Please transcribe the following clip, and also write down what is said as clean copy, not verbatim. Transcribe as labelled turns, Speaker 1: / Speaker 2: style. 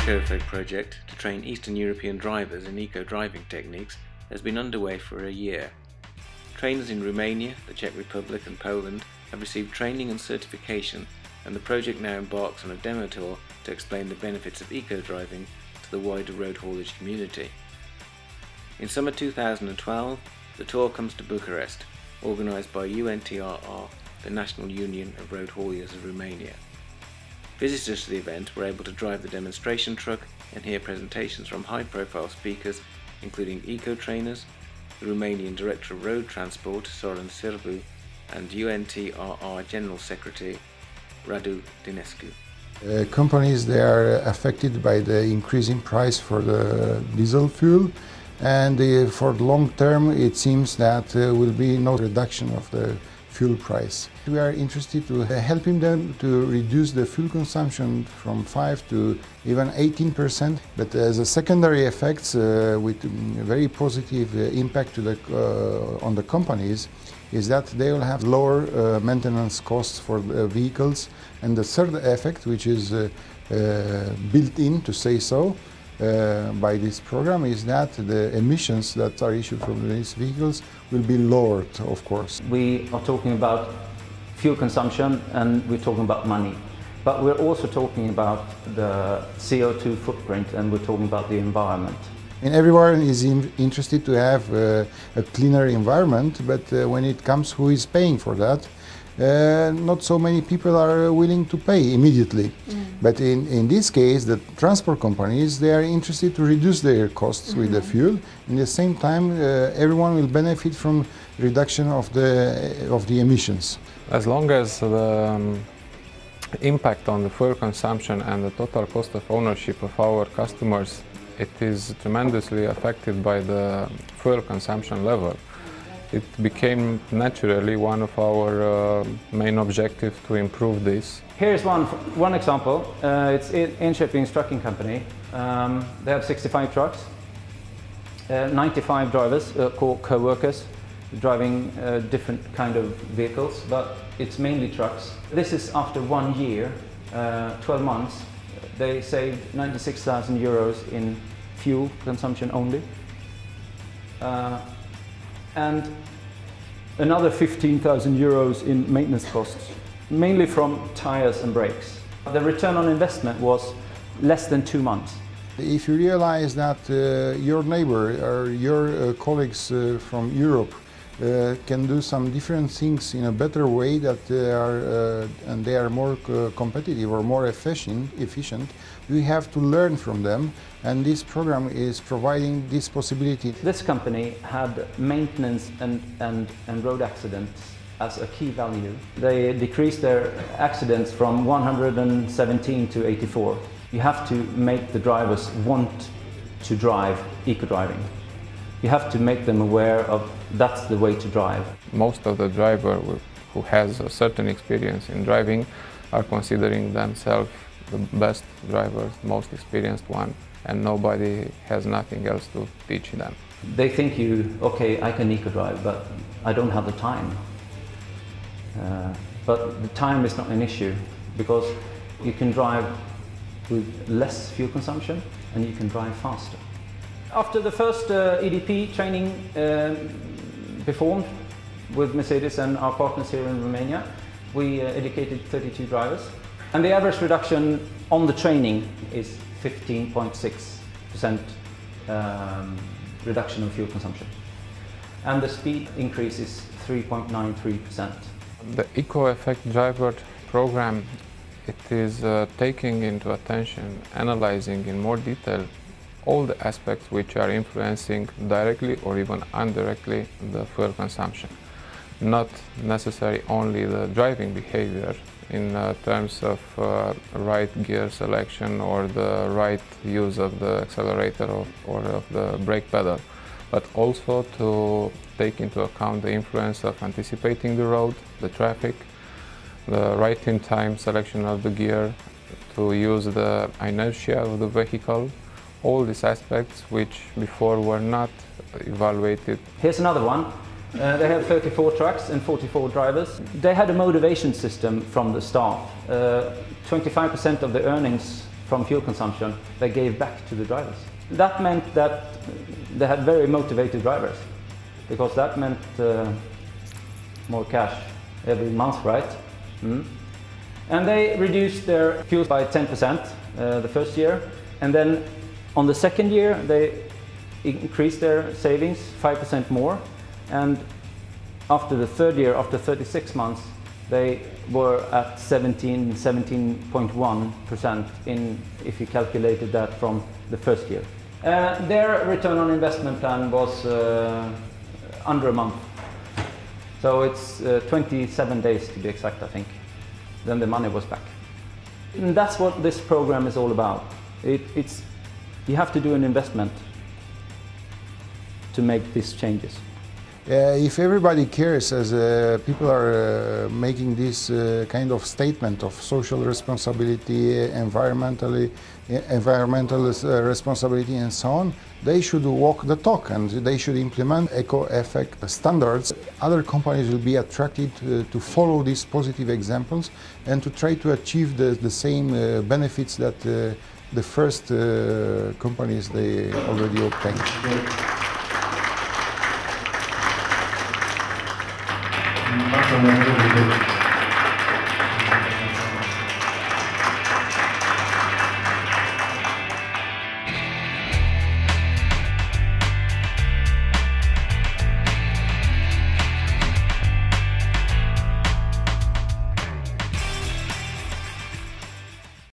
Speaker 1: ECOeffect Project to train Eastern European drivers in eco-driving techniques has been underway for a year. Trainers in Romania, the Czech Republic and Poland have received training and certification, and the project now embarks on a demo tour to explain the benefits of eco-driving to the wider road haulage community. In summer 2012, the tour comes to Bucharest, organised by UNTRR, the National Union of Road Hauliers of Romania. Visitors to the event were able to drive the demonstration truck and hear presentations from high-profile speakers including eco-trainers, the Romanian Director of Road Transport, Sorin Sârbu, and UNTRR General Secretary, Radu Dinescu.
Speaker 2: Companies, they are affected by the increasing price for the diesel fuel, and for the long term it seems that will be no reduction of the fuel price. We are interested to helping them to reduce the fuel consumption from 5 to even 18%, but as a secondary effects with very positive impact to on the companies is that they will have lower maintenance costs for the vehicles, and the third effect, which is built in, to say so, by this program, is that the emissions that are issued from these vehicles will be lowered, of course.
Speaker 3: We are talking about fuel consumption and we're talking about money, but we're also talking about the CO2 footprint, and we're talking about the environment.
Speaker 2: And everyone is interested to have a cleaner environment, but when it comes who is paying for that, not so many people are willing to pay immediately. But in this case, the transport companies, they are interested to reduce their costs with the fuel. In the same time, everyone will benefit from reduction of the emissions.
Speaker 4: As long as the impact on the fuel consumption and the total cost of ownership of our customers, it is tremendously affected by the fuel consumption level. It became naturally one of our main objectives to improve this.
Speaker 3: Here's one example. It's Enköping's trucking company. They have 65 trucks, 95 drivers called co-workers, driving different kind of vehicles, but it's mainly trucks. This is after 1 year, 12 months. They saved 96,000 euros in fuel consumption only. And another 15,000 euros in maintenance costs, mainly from tires and brakes. The return on investment was less than 2 months.
Speaker 2: If you realize that your neighbor or your colleagues from Europe can do some different things in a better way, that and they are more competitive or more efficient, we have to learn from them, and this program is providing this possibility.
Speaker 3: This company had maintenance and road accidents as a key value. They decreased their accidents from 117 to 84. You have to make the drivers want to drive eco-driving. You have to make them aware of that's the way to drive.
Speaker 4: Most of the drivers who has a certain experience in driving are considering themselves the best drivers, most experienced one, and nobody has nothing else to teach them.
Speaker 3: They think okay, I can eco-drive, but I don't have the time. But the time is not an issue, because you can drive with less fuel consumption and you can drive faster. After the first EDP training performed with Mercedes and our partners here in Romania, we educated 32 drivers, and the average reduction on the training is 15.6% reduction of fuel consumption, and the speed increase is 3.93%.
Speaker 4: The ECOeffect Driver program, it is taking into attention, analyzing in more detail all the aspects which are influencing directly or even indirectly the fuel consumption. Not necessarily only the driving behavior in terms of right gear selection or the right use of the accelerator or of the brake pedal, but also to take into account the influence of anticipating the road, the traffic, the right in time selection of the gear, to use the inertia of the vehicle, all these aspects which before were not evaluated.
Speaker 3: Here's another one. They have 34 trucks and 44 drivers. They had a motivation system from the start. 25% of the earnings from fuel consumption, they gave back to the drivers. That meant that they had very motivated drivers, because that meant more cash every month, right? And they reduced their fuel by 10% the first year, and then on the second year they increased their savings 5% more, and after the third year, after 36 months, they were at 17.1% if you calculated that from the first year. Their return on investment plan was under a month. So it's 27 days to be exact, I think. Then the money was back. And that's what this program is all about. You have to do an investment to make these changes.
Speaker 2: If everybody cares, as people are making this kind of statement of social responsibility, environmental responsibility and so on, they should walk the talk and they should implement ECOeffect standards. Other companies will be attracted to follow these positive examples and to try to achieve the same benefits that the first companies they already obtained.
Speaker 5: Bardzo